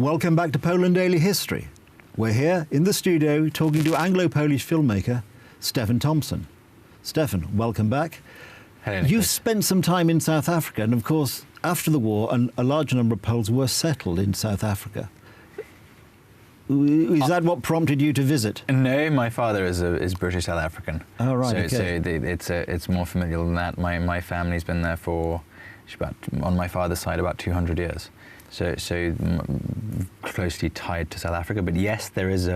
Welcome back to Poland Daily History. We're here in the studio talking to Anglo-Polish filmmaker Stefan Tompson. Stefan, welcome back. Hello, You've spent some time in South Africa, and of course, after the war, a large number of Poles were settled in South Africa. Is that what prompted you to visit? No, my father is British South African. Oh, right, so, okay. So it's more familiar than that. My family's been there for, on my father's side, about 200 years. So closely tied to South Africa. But yes, there is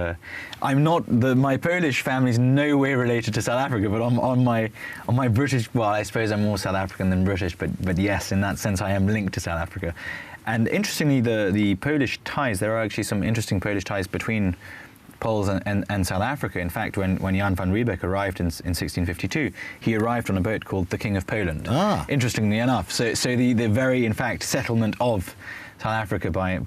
my Polish family's no way related to South Africa, but on my British, well, I suppose I'm more South African than British, but yes, in that sense I am linked to South Africa. And interestingly, the Polish ties, there are actually some interesting Polish ties between Poles and South Africa. In fact, when Jan van Riebeeck arrived in 1652, he arrived on a boat called the King of Poland. Ah. Interestingly enough. So the very, in fact, settlement of South Africa by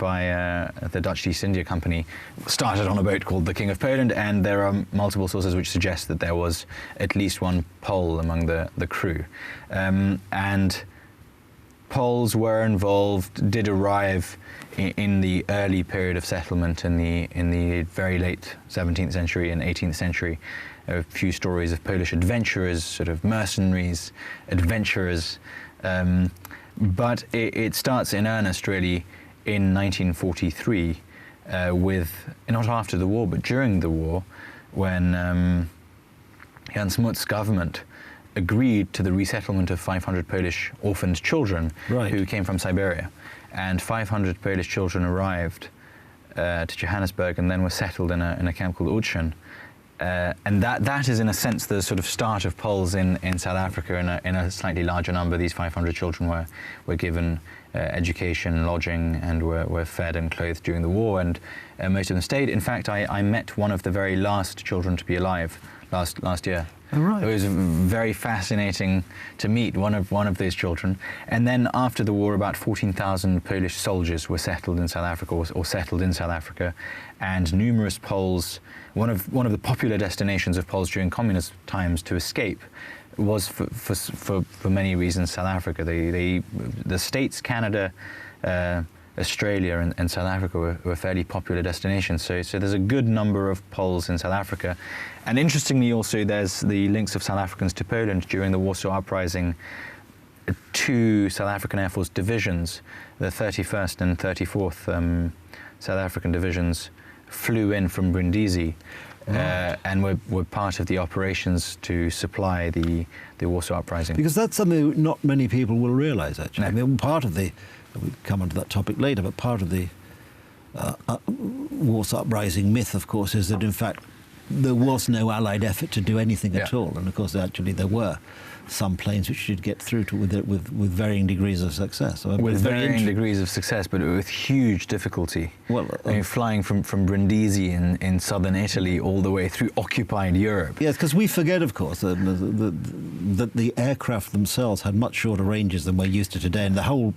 the Dutch East India Company started on a boat called the King of Poland, and there are multiple sources which suggest that there was at least one Pole among the crew. And Poles were involved, did arrive in the early period of settlement in the very late 17th century and 18th century. There are a few stories of Polish adventurers, sort of mercenaries, adventurers. But it starts in earnest really in 1943 with, not after the war, but during the war, when Jan Smut's government agreed to the resettlement of 500 Polish orphaned children who came from Siberia. And 500 Polish children arrived to Johannesburg and then were settled in a camp called Utschen. And that is, in a sense, the sort of start of Poles in South Africa in a slightly larger number. These 500 children were given education, lodging, and were fed and clothed during the war, and most of them stayed. In fact, I met one of the very last children to be alive last year. Oh, right. It was very fascinating to meet one of those children. And then after the war, about 14,000 Polish soldiers were settled in South Africa, or settled in South Africa, and numerous Poles. One of the popular destinations of Poles during communist times to escape was for many reasons South Africa. The States, Canada, Australia and South Africa were fairly popular destinations. So there's a good number of Poles in South Africa. And interestingly also, there's the links of South Africans to Poland. During the Warsaw Uprising, 2 South African Air Force divisions, the 31st and 34th South African divisions, flew in from Brindisi and were part of the operations to supply the Warsaw Uprising. Because that's something not many people will realise, actually. No. I mean, part of the, we'll come on to that topic later, but part of the Warsaw Uprising myth, of course, is that, in fact, there was no Allied effort to do anything at all. And, of course, actually there were some planes which did get through to with varying degrees of success. So with varying degrees of success, but with huge difficulty. Well, I mean, flying from Brindisi in southern Italy all the way through occupied Europe. Yes, because we forget, of course, that the aircraft themselves had much shorter ranges than we're used to today, and the whole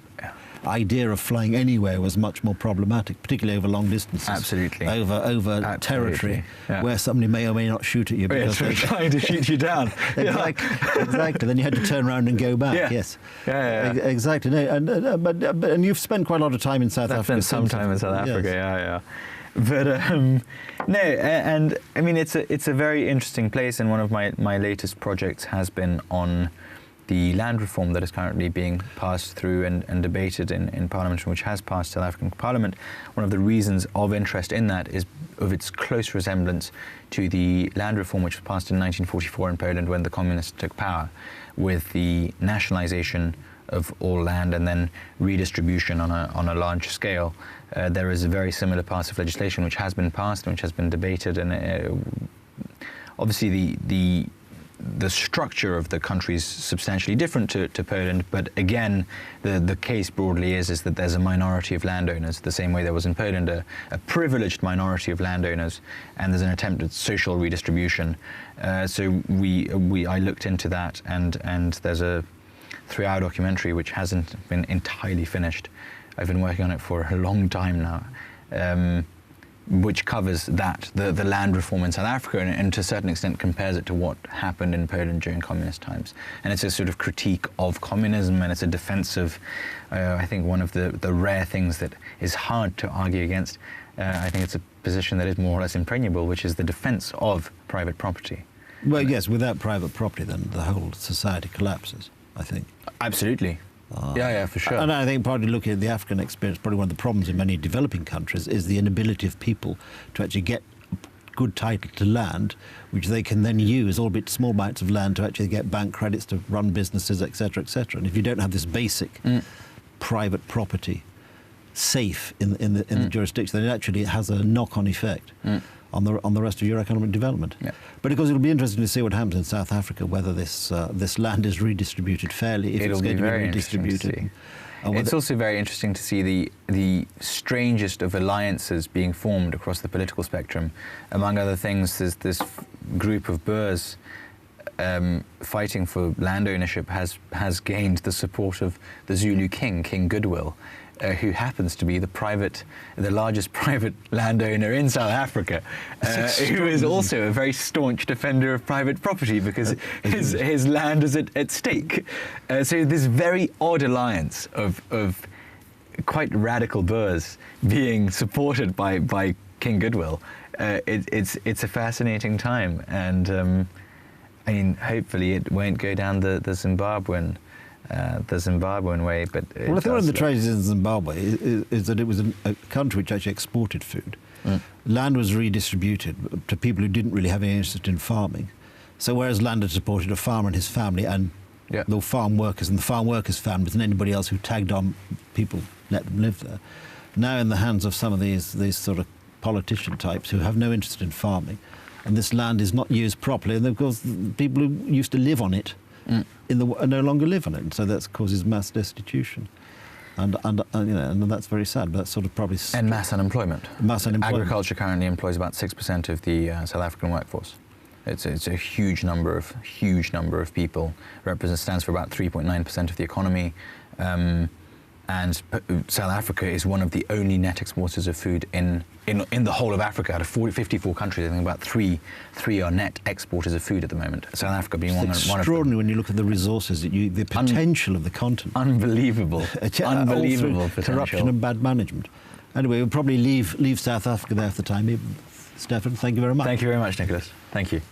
idea of flying anywhere was much more problematic, particularly over long distances. Absolutely. Over Absolutely. Territory where somebody may or may not shoot at you because they're trying to shoot you down. Exactly. Then you had to turn around and go back. Yes. Exactly. No, and you've spent quite a lot of time in South Africa. I've spent some time in South Africa. But no, and I mean it's a very interesting place, and one of my latest projects has been on the land reform that is currently being passed through and debated in Parliament, which has passed South African Parliament. One of the reasons of interest in that is of its close resemblance to the land reform which was passed in 1944 in Poland when the communists took power, with the nationalization of all land and then redistribution on a large scale. There is a very similar pass of legislation which has been passed and which has been debated, and obviously the structure of the country is substantially different to Poland, but again, the case broadly is that there's a minority of landowners, the same way there was in Poland, a privileged minority of landowners, and there's an attempt at social redistribution. So I looked into that, and there's a 3-hour documentary which hasn't been entirely finished. I've been working on it for a long time now. which covers the land reform in South Africa, and to a certain extent compares it to what happened in Poland during communist times. And it's a sort of critique of communism, and it's a defense of, I think, one of the rare things that is hard to argue against. I think it's a position that is more or less impregnable, which is the defense of private property. Well, yes, without private property, then the whole society collapses, I think. Absolutely. Yeah, for sure. And I think probably looking at the African experience, probably one of the problems in many developing countries is the inability of people to actually get good title to land, which they can then use, albeit small bites of land, to actually get bank credits to run businesses, etc., etc. And if you don't have this basic private property safe in the jurisdiction, then it actually has a knock-on effect on the rest of your economic development. Yeah. But of course, it'll be interesting to see what happens in South Africa, whether this land is redistributed fairly, if it's going to be redistributed. It's also very interesting to see the strangest of alliances being formed across the political spectrum. Among other things, there's this group of Boers fighting for land ownership has gained the support of the Zulu king, King Goodwill, who happens to be the largest private landowner in South Africa, who is also a very staunch defender of private property because his land is at stake. So this very odd alliance of quite radical Boers being supported by King Goodwill. It's a fascinating time, and I mean, hopefully it won't go down the Zimbabwean way, but well, I think one of the tragedies in Zimbabwe is that it was a country which actually exported food. Land was redistributed to people who didn't really have any interest in farming. So whereas land had supported a farmer and his family and the farm workers and the farm workers' families and anybody else who tagged on people, let them live there. Now in the hands of some of these sort of politician types who have no interest in farming, and this land is not used properly, and of course people who used to live on it no longer live on it, and so that causes mass destitution, and that's very sad. But that's sort of probably and mass unemployment. Agriculture currently employs about 6% of the South African workforce. It's a huge number of people. Stands for about 3.9% of the economy. And South Africa is one of the only net exporters of food in the whole of Africa. Out of 54 countries, I think about three are net exporters of food at the moment. South Africa being one of them. Extraordinary when you look at the resources, the potential of the continent. Unbelievable. Unbelievable potential. Corruption and bad management. Anyway, we'll probably leave South Africa there for the time being. Stefan, thank you very much. Thank you very much, Nicholas. Thank you.